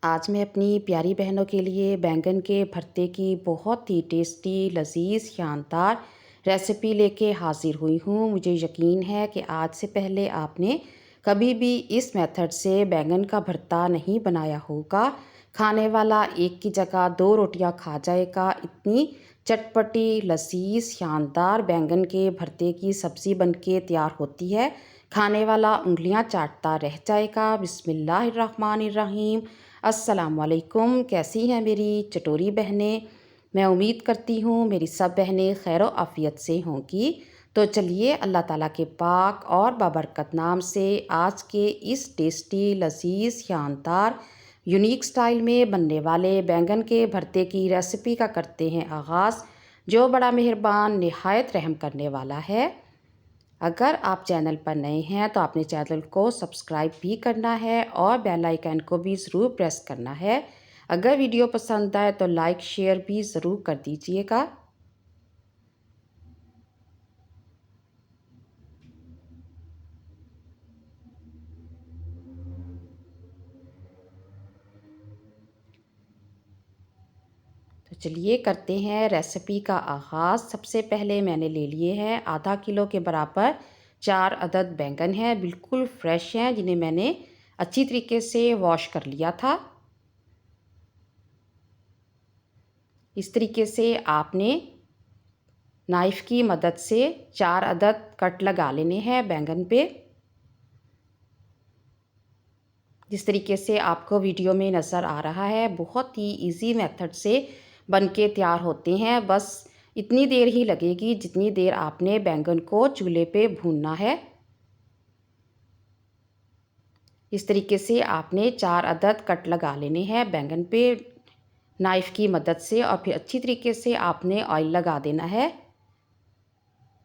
आज मैं अपनी प्यारी बहनों के लिए बैंगन के भरते की बहुत ही टेस्टी, लज़ीज़, शानदार रेसिपी लेके हाज़िर हुई हूँ। मुझे यकीन है कि आज से पहले आपने कभी भी इस मेथड से बैंगन का भरता नहीं बनाया होगा। खाने वाला एक की जगह 2 रोटियाँ खा जाएगा। इतनी चटपटी, लज़ीज़, शानदार बैंगन के भरते की सब्ज़ी बनके तैयार होती है। खाने वाला उँगलियाँ चाटता रह जाएगा। बिस्मिल्लाहिर्रहमानिर्रहीम। अस्सलामुअलैकुम। कैसी हैं मेरी चटोरी बहनें। मैं उम्मीद करती हूँ मेरी सब बहनें खैर आफ़ियत से होंगी। तो चलिए अल्लाह ताला के पाक और बाबरकत नाम से आज के इस टेस्टी, लज़ीज़, शानदार, यूनिक स्टाइल में बनने वाले बैंगन के भरते की रेसिपी का करते हैं आगाज़, जो बड़ा मेहरबान, निहायत रहम करने वाला है। अगर आप चैनल पर नए हैं तो आपने चैनल को सब्सक्राइब भी करना है और बेल आइकन को भी ज़रूर प्रेस करना है। अगर वीडियो पसंद आए तो लाइक शेयर भी ज़रूर कर दीजिएगा। तो चलिए करते हैं रेसिपी का आगाज़। सबसे पहले मैंने ले लिए हैं आधा किलो के बराबर 4 अदद बैंगन हैं, बिल्कुल फ्रेश हैं, जिन्हें मैंने अच्छी तरीके से वॉश कर लिया था। इस तरीके से आपने नाइफ़ की मदद से 4 अदद कट लगा लेने हैं बैंगन पे। जिस तरीके से आपको वीडियो में नज़र आ रहा है, बहुत ही इजी मेथड से बनके तैयार होते हैं। बस इतनी देर ही लगेगी जितनी देर आपने बैंगन को चूल्हे पे भूनना है। इस तरीके से आपने 4 अदद कट लगा लेने हैं बैंगन पे नाइफ़ की मदद से, और फिर अच्छी तरीके से आपने ऑयल लगा देना है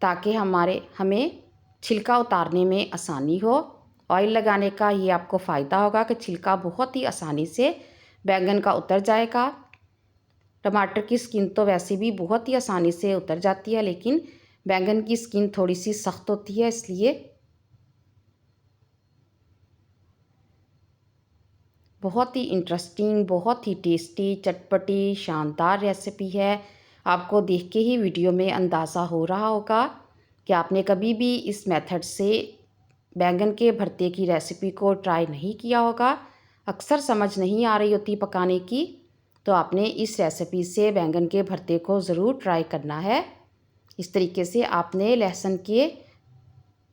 ताकि हमें छिलका उतारने में आसानी हो। ऑयल लगाने का ये आपको फ़ायदा होगा कि छिलका बहुत ही आसानी से बैंगन का उतर जाएगा। टमाटर की स्किन तो वैसे भी बहुत ही आसानी से उतर जाती है, लेकिन बैंगन की स्किन थोड़ी सी सख्त होती है, इसलिए बहुत ही इंटरेस्टिंग, बहुत ही टेस्टी, चटपटी, शानदार रेसिपी है। आपको देख के ही वीडियो में अंदाज़ा हो रहा होगा कि आपने कभी भी इस मेथड से बैंगन के भरते की रेसिपी को ट्राई नहीं किया होगा। अक्सर समझ नहीं आ रही होती पकाने की, तो आपने इस रेसिपी से बैंगन के भरते को ज़रूर ट्राई करना है। इस तरीके से आपने लहसुन के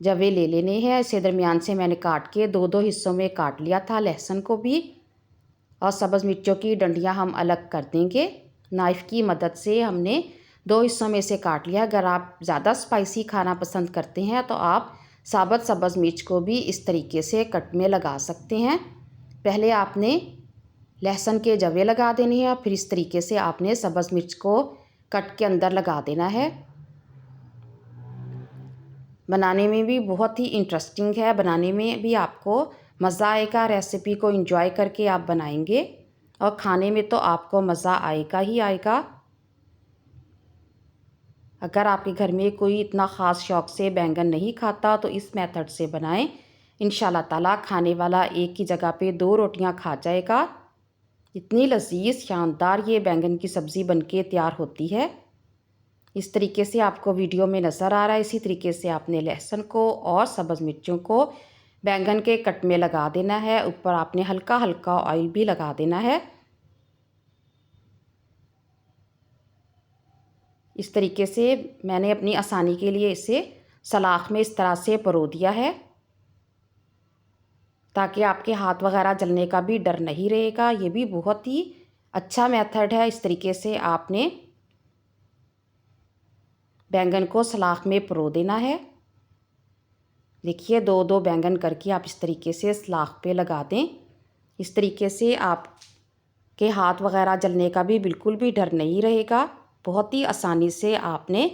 जवे ले लेने हैं। इसे दरमियान से मैंने काट के 2-2 हिस्सों में काट लिया था लहसुन को भी, और सब्ज़ मिर्चों की डंडियाँ हम अलग कर देंगे। नाइफ़ की मदद से हमने 2 हिस्सों में से काट लिया। अगर आप ज़्यादा स्पाइसी खाना पसंद करते हैं तो आप साबुत सब्ज़ मिर्च को भी इस तरीके से कट में लगा सकते हैं। पहले आपने लहसुन के जवे लगा देने हैं, फिर इस तरीके से आपने सब्ज़ मिर्च को कट के अंदर लगा देना है। बनाने में भी बहुत ही इंटरेस्टिंग है, बनाने में भी आपको मज़ा आएगा। रेसिपी को एंजॉय करके आप बनाएंगे और खाने में तो आपको मज़ा आएगा ही आएगा। अगर आपके घर में कोई इतना ख़ास शौक़ से बैंगन नहीं खाता तो इस मेथड से बनाएं। इंशाल्लाह ताला खाने वाला एक की जगह पे 2 रोटियां खा जाएगा। इतनी लज़ीज़ शानदार ये बैंगन की सब्ज़ी बनके तैयार होती है। इस तरीके से आपको वीडियो में नज़र आ रहा है। इसी तरीके से आपने लहसुन को और सब्ज़ मिर्चों को बैंगन के कट में लगा देना है। ऊपर आपने हल्का हल्का ऑयल भी लगा देना है। इस तरीके से मैंने अपनी आसानी के लिए इसे सलाख में इस तरह से परो दिया है, ताकि आपके हाथ वगैरह जलने का भी डर नहीं रहेगा। ये भी बहुत ही अच्छा मेथड है। इस तरीके से आपने बैंगन को सलाख में परो देना है। देखिए 2-2 बैंगन करके आप इस तरीके से सलाख पे लगा दें। इस तरीके से आपके हाथ वगैरह जलने का भी बिल्कुल भी डर नहीं रहेगा। बहुत ही आसानी से आपने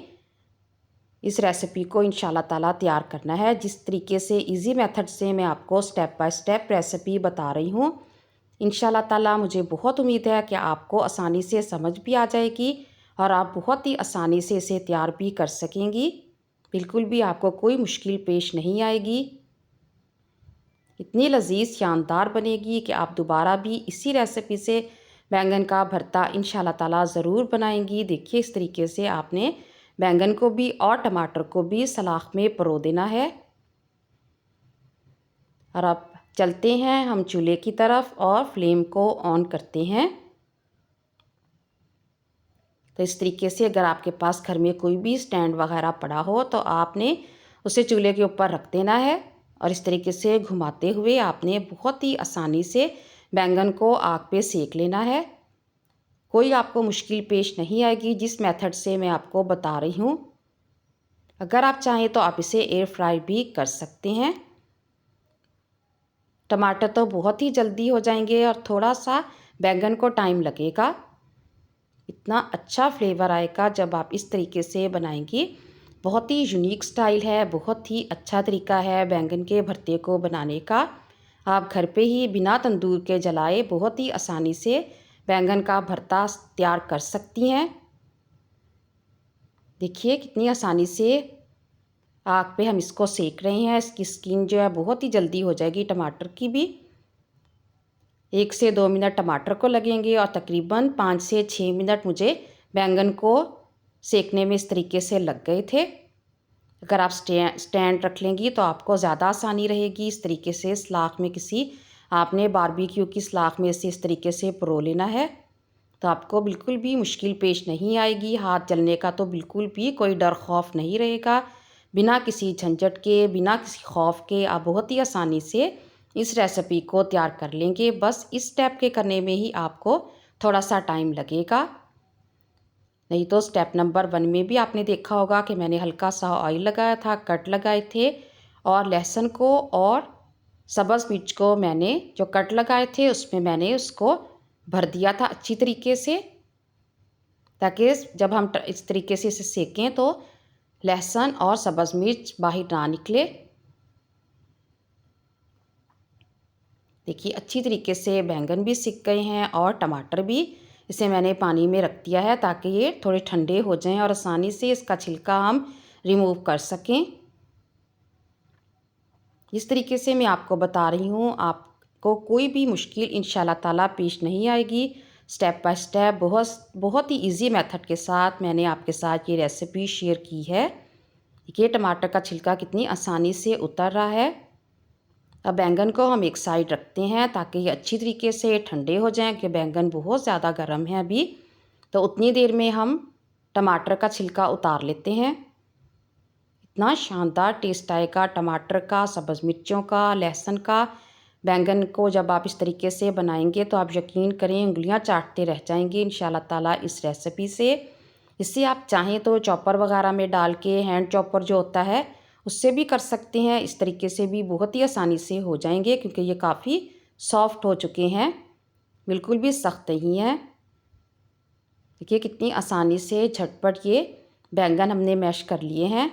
इस रेसिपी को इंशाल्लाह ताला तैयार करना है। जिस तरीके से इजी मेथड से मैं आपको स्टेप बाय स्टेप रेसिपी बता रही हूँ, इंशाल्लाह ताला मुझे बहुत उम्मीद है कि आपको आसानी से समझ भी आ जाएगी और आप बहुत ही आसानी से इसे तैयार भी कर सकेंगी। बिल्कुल भी आपको कोई मुश्किल पेश नहीं आएगी। इतनी लजीज शानदार बनेगी कि आप दोबारा भी इसी रेसिपी से बैंगन का भरता इंशाल्लाह ताला ज़रूर बनाएंगी। देखिए इस तरीके से आपने बैंगन को भी और टमाटर को भी सलाख में परो देना है। और अब चलते हैं हम चूल्हे की तरफ और फ्लेम को ऑन करते हैं। तो इस तरीके से अगर आपके पास घर में कोई भी स्टैंड वगैरह पड़ा हो तो आपने उसे चूल्हे के ऊपर रख देना है और इस तरीके से घुमाते हुए आपने बहुत ही आसानी से बैंगन को आग पे सेक लेना है। कोई आपको मुश्किल पेश नहीं आएगी जिस मेथड से मैं आपको बता रही हूँ। अगर आप चाहें तो आप इसे एयर फ्राई भी कर सकते हैं। टमाटर तो बहुत ही जल्दी हो जाएंगे और थोड़ा सा बैंगन को टाइम लगेगा। इतना अच्छा फ्लेवर आएगा जब आप इस तरीके से बनाएंगी। बहुत ही यूनिक स्टाइल है, बहुत ही अच्छा तरीका है बैंगन के भरते को बनाने का। आप घर पे ही बिना तंदूर के जलाए बहुत ही आसानी से बैंगन का भरता तैयार कर सकती हैं। देखिए कितनी आसानी से आग पे हम इसको सेक रहे हैं। इसकी स्किन जो है बहुत ही जल्दी हो जाएगी टमाटर की भी। 1 से 2 मिनट टमाटर को लगेंगे और तकरीबन 5 से 6 मिनट मुझे बैंगन को सेकने में इस तरीके से लग गए थे। अगर आप स्टैंड रख लेंगी तो आपको ज़्यादा आसानी रहेगी। इस तरीके से सलाख में किसी आपने बारबेक्यू की सलाख में से इस तरीके से परो लेना है तो आपको बिल्कुल भी मुश्किल पेश नहीं आएगी। हाथ जलने का तो बिल्कुल भी कोई डर खौफ नहीं रहेगा। बिना किसी झंझट के, बिना किसी खौफ के आप बहुत ही आसानी से इस रेसिपी को तैयार कर लेंगे। बस इस स्टेप के करने में ही आपको थोड़ा सा टाइम लगेगा। नहीं तो स्टेप नंबर 1 में भी आपने देखा होगा कि मैंने हल्का सा ऑयल लगाया था, कट लगाए थे और लहसुन को और सब्ज़ मिर्च को मैंने जो कट लगाए थे उसमें मैंने उसको भर दिया था अच्छी तरीके से, ताकि जब हम इस तरीके से इसे सेकें तो लहसुन और सब्ज़ मिर्च बाहर ना निकले। देखिए अच्छी तरीके से बैंगन भी सिक गए हैं और टमाटर भी। इसे मैंने पानी में रख दिया है ताकि ये थोड़े ठंडे हो जाएं और आसानी से इसका छिलका हम रिमूव कर सकें। इस तरीके से मैं आपको बता रही हूँ, आपको कोई भी मुश्किल इंशाल्लाह ताला पेश नहीं आएगी। स्टेप बाय स्टेप बहुत ही इजी मेथड के साथ मैंने आपके साथ ये रेसिपी शेयर की है। देखिए टमाटर का छिलका कितनी आसानी से उतर रहा है। अब बैंगन को हम एक साइड रखते हैं ताकि ये अच्छी तरीके से ठंडे हो जाएं, कि बैंगन बहुत ज़्यादा गर्म है अभी। तो उतनी देर में हम टमाटर का छिलका उतार लेते हैं। इतना शानदार टेस्ट आएगा टमाटर का, सब्ज़ मिर्चों का, लहसुन का। बैंगन को जब आप इस तरीके से बनाएंगे तो आप यकीन करें उंगलियां चाटते रह जाएंगे इंशाल्लाह ताला इस रेसिपी से। इससे आप चाहें तो चॉपर वगैरह में डाल के, हैंड चॉपर जो होता है उससे भी कर सकते हैं। इस तरीके से भी बहुत ही आसानी से हो जाएंगे क्योंकि ये काफ़ी सॉफ्ट हो चुके हैं, बिल्कुल भी सख्त नहीं है। देखिए कितनी आसानी से झटपट ये बैंगन हमने मैश कर लिए हैं।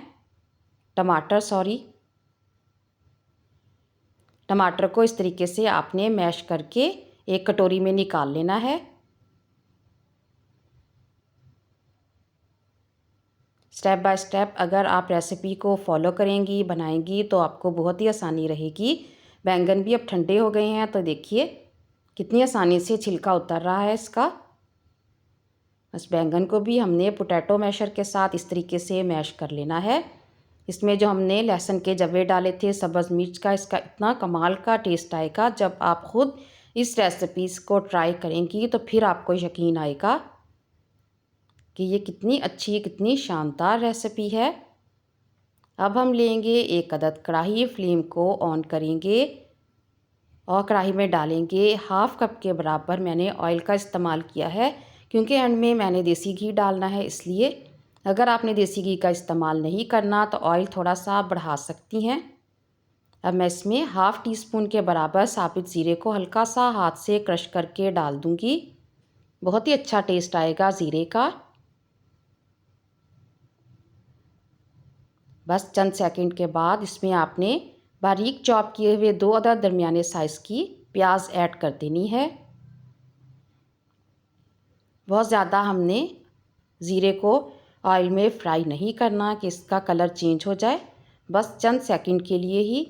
टमाटर को इस तरीके से आपने मैश करके एक कटोरी में निकाल लेना है। स्टेप बाय स्टेप अगर आप रेसिपी को फॉलो करेंगी, बनाएंगी तो आपको बहुत ही आसानी रहेगी। बैंगन भी अब ठंडे हो गए हैं तो देखिए कितनी आसानी से छिलका उतर रहा है इसका। बस बैंगन को भी हमने पोटैटो मैशर के साथ इस तरीके से मैश कर लेना है। इसमें जो हमने लहसुन के जवे डाले थे, सब्ज़ मिर्च का, इसका इतना कमाल का टेस्ट आएगा। जब आप ख़ुद इस रेसिपीज़ को ट्राई करेंगी तो फिर आपको यकीन आएगा कि ये कितनी अच्छी, कितनी शानदार रेसिपी है। अब हम लेंगे एक अदद कढ़ाई, फ्लेम को ऑन करेंगे और कढ़ाई में डालेंगे हाफ़ कप के बराबर मैंने ऑयल का इस्तेमाल किया है, क्योंकि एंड में मैंने देसी घी डालना है इसलिए। अगर आपने देसी घी का इस्तेमाल नहीं करना तो ऑयल थोड़ा सा बढ़ा सकती हैं। अब मैं इसमें हाफ़ टी स्पून के बराबर साबित ज़ीरे को हल्का सा हाथ से क्रश करके डाल दूँगी। बहुत ही अच्छा टेस्ट आएगा ज़ीरे का। बस चंद सेकंड के बाद इसमें आपने बारीक चॉप किए हुए 2 अदद दरमियाने साइज़ की प्याज ऐड कर देनी है। बहुत ज़्यादा हमने ज़ीरे को ऑयल में फ्राई नहीं करना कि इसका कलर चेंज हो जाए, बस चंद सेकंड के लिए ही।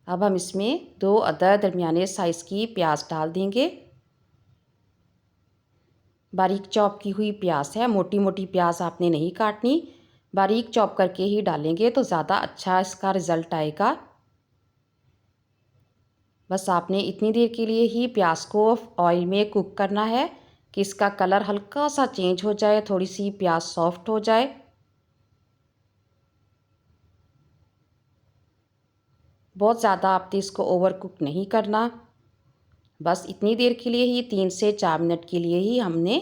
अब हम इसमें 2 अदद दरमियाने साइज़ की प्याज डाल देंगे। बारीक चॉप की हुई प्याज है, मोटी मोटी प्याज आपने नहीं काटनी, बारीक चॉप करके ही डालेंगे तो ज़्यादा अच्छा इसका रिज़ल्ट आएगा। बस आपने इतनी देर के लिए ही प्याज को ऑयल में कुक करना है कि इसका कलर हल्का सा चेंज हो जाए, थोड़ी सी प्याज सॉफ्ट हो जाए। बहुत ज़्यादा आपने इसको ओवर कुक नहीं करना। बस इतनी देर के लिए ही 3 से 4 मिनट के लिए ही हमने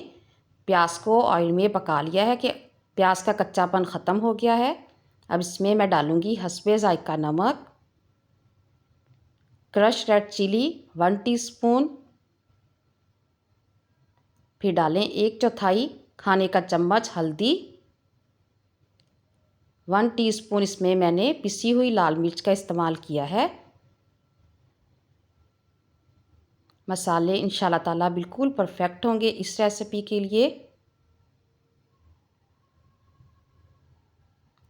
प्याज को ऑयल में पका लिया है कि प्याज का कच्चापन ख़त्म हो गया है। अब इसमें मैं डालूँगी हस्बे ज़ायक़ा नमक, क्रश रेड चिली 1 टीस्पून, फिर डालें 1/4 खाने का चम्मच हल्दी, 1 टीस्पून इसमें मैंने पिसी हुई लाल मिर्च का इस्तेमाल किया है। मसाले इंशाल्लाह ताला बिल्कुल परफेक्ट होंगे इस रेसिपी के लिए।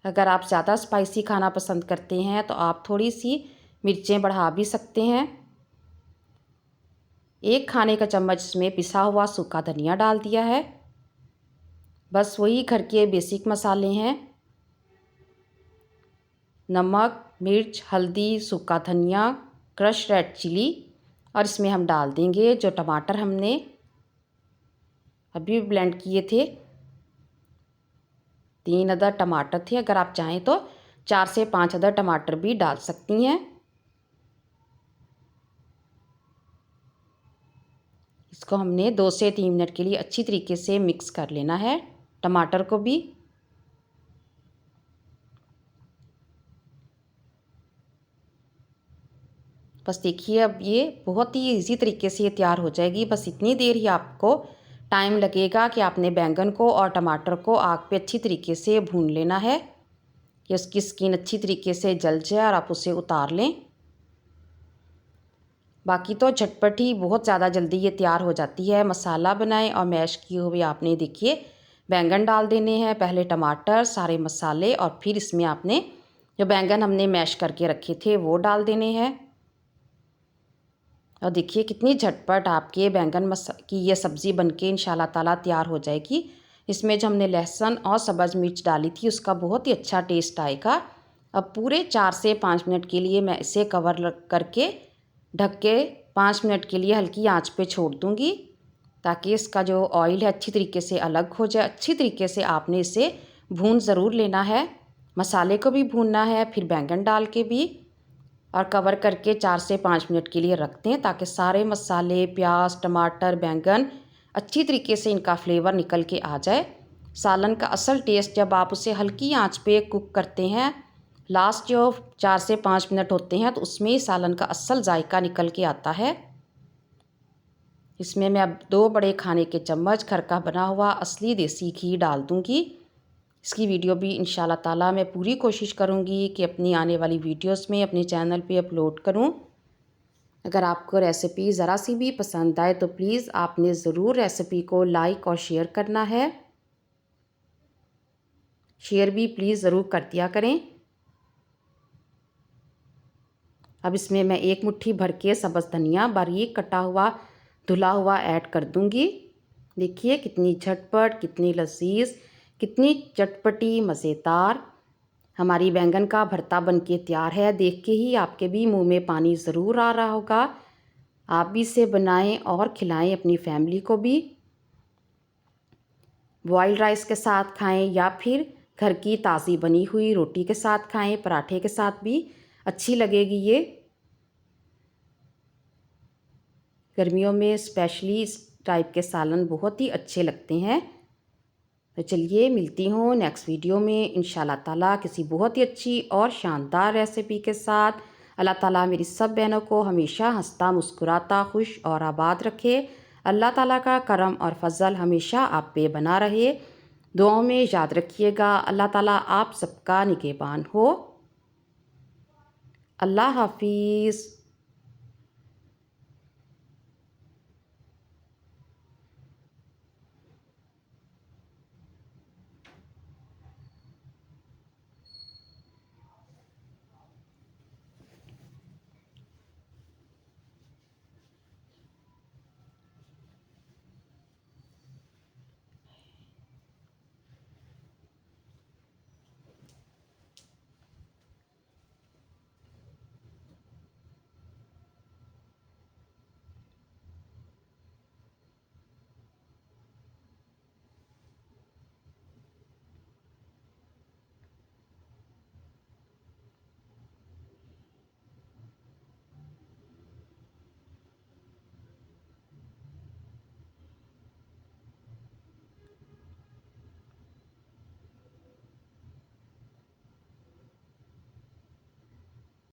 अगर आप ज़्यादा स्पाइसी खाना पसंद करते हैं तो आप थोड़ी सी मिर्चें बढ़ा भी सकते हैं। 1 खाने का चम्मच इसमें पिसा हुआ सूखा धनिया डाल दिया है। बस वही घर के बेसिक मसाले हैं, नमक, मिर्च, हल्दी, सूखा धनिया, क्रश रेड चिली, और इसमें हम डाल देंगे जो टमाटर हमने अभी ब्लेंड किए थे। 3 अदद टमाटर थे, अगर आप चाहें तो 4 से 5 अदद टमाटर भी डाल सकती हैं। इसको हमने 2 से 3 मिनट के लिए अच्छी तरीके से मिक्स कर लेना है टमाटर को भी। बस देखिए अब ये बहुत ही इजी तरीके से ये तैयार हो जाएगी। बस इतनी देर ही आपको टाइम लगेगा कि आपने बैंगन को और टमाटर को आग पे अच्छी तरीके से भून लेना है कि उसकी स्किन अच्छी तरीके से जल जाए और आप उसे उतार लें। बाकी तो झटपट ही बहुत ज़्यादा जल्दी ये तैयार हो जाती है। मसाला बनाएं और मैश किए हुए आपने देखिए बैंगन डाल देने हैं, पहले टमाटर, सारे मसाले, और फिर इसमें आपने जो बैंगन हमने मैश करके रखे थे वो डाल देने हैं। और देखिए कितनी झटपट आपके बैंगन की ये सब्ज़ी बनके इंशाल्लाह ताला तैयार हो जाएगी। इसमें जो हमने लहसुन और सब्ज़ मिर्च डाली थी उसका बहुत ही अच्छा टेस्ट आएगा। अब पूरे 4 से 5 मिनट के लिए मैं इसे कवर करके ढक के 5 मिनट के लिए हल्की आंच पे छोड़ दूँगी ताकि इसका जो ऑयल है अच्छी तरीके से अलग हो जाए। अच्छी तरीके से आपने इसे भून ज़रूर लेना है, मसाले को भी भूनना है, फिर बैंगन डाल के भी, और कवर करके 4 से 5 मिनट के लिए रखते हैं ताकि सारे मसाले, प्याज, टमाटर, बैंगन अच्छी तरीके से इनका फ्लेवर निकल के आ जाए। सालन का असल टेस्ट जब आप उसे हल्की आंच पे कुक करते हैं, लास्ट जो 4 से 5 मिनट होते हैं, तो उसमें सालन का असल जायका निकल के आता है। इसमें मैं अब 2 बड़े खाने के चम्मच घर का बना हुआ असली देसी घी डाल दूँगी। इसकी वीडियो भी इंशाल्लाह ताला मैं पूरी कोशिश करूँगी कि अपनी आने वाली वीडियोस में अपने चैनल पे अपलोड करूँ। अगर आपको रेसिपी ज़रा सी भी पसंद आए तो प्लीज़ आपने ज़रूर रेसिपी को लाइक और शेयर करना है। शेयर भी प्लीज़ ज़रूर कर दिया करें। अब इसमें मैं 1 मुट्ठी भर के सब्ज़ धनिया बारीक कटा हुआ धुला हुआ ऐड कर दूँगी। देखिए कितनी झटपट, कितनी लजीज, कितनी चटपटी मज़ेदार हमारी बैंगन का भरता बनके तैयार है। देख के ही आपके भी मुंह में पानी ज़रूर आ रहा होगा। आप भी इसे बनाएं और खिलाएं अपनी फैमिली को भी। बॉइल्ड राइस के साथ खाएं या फिर घर की ताज़ी बनी हुई रोटी के साथ खाएं, पराठे के साथ भी अच्छी लगेगी ये। गर्मियों में स्पेशली इस टाइप के सालन बहुत ही अच्छे लगते हैं। तो चलिए मिलती हूँ नेक्स्ट वीडियो में इंशाल्लाह ताला किसी बहुत ही अच्छी और शानदार रेसिपी के साथ। अल्लाह ताला मेरी सब बहनों को हमेशा हंसता मुस्कुराता खुश और आबाद रखे। अल्लाह ताला का करम और फजल हमेशा आप पे बना रहे। दुआओं में याद रखिएगा। अल्लाह ताला आप सबका निगहबान हो। अल्लाह हाफिज़।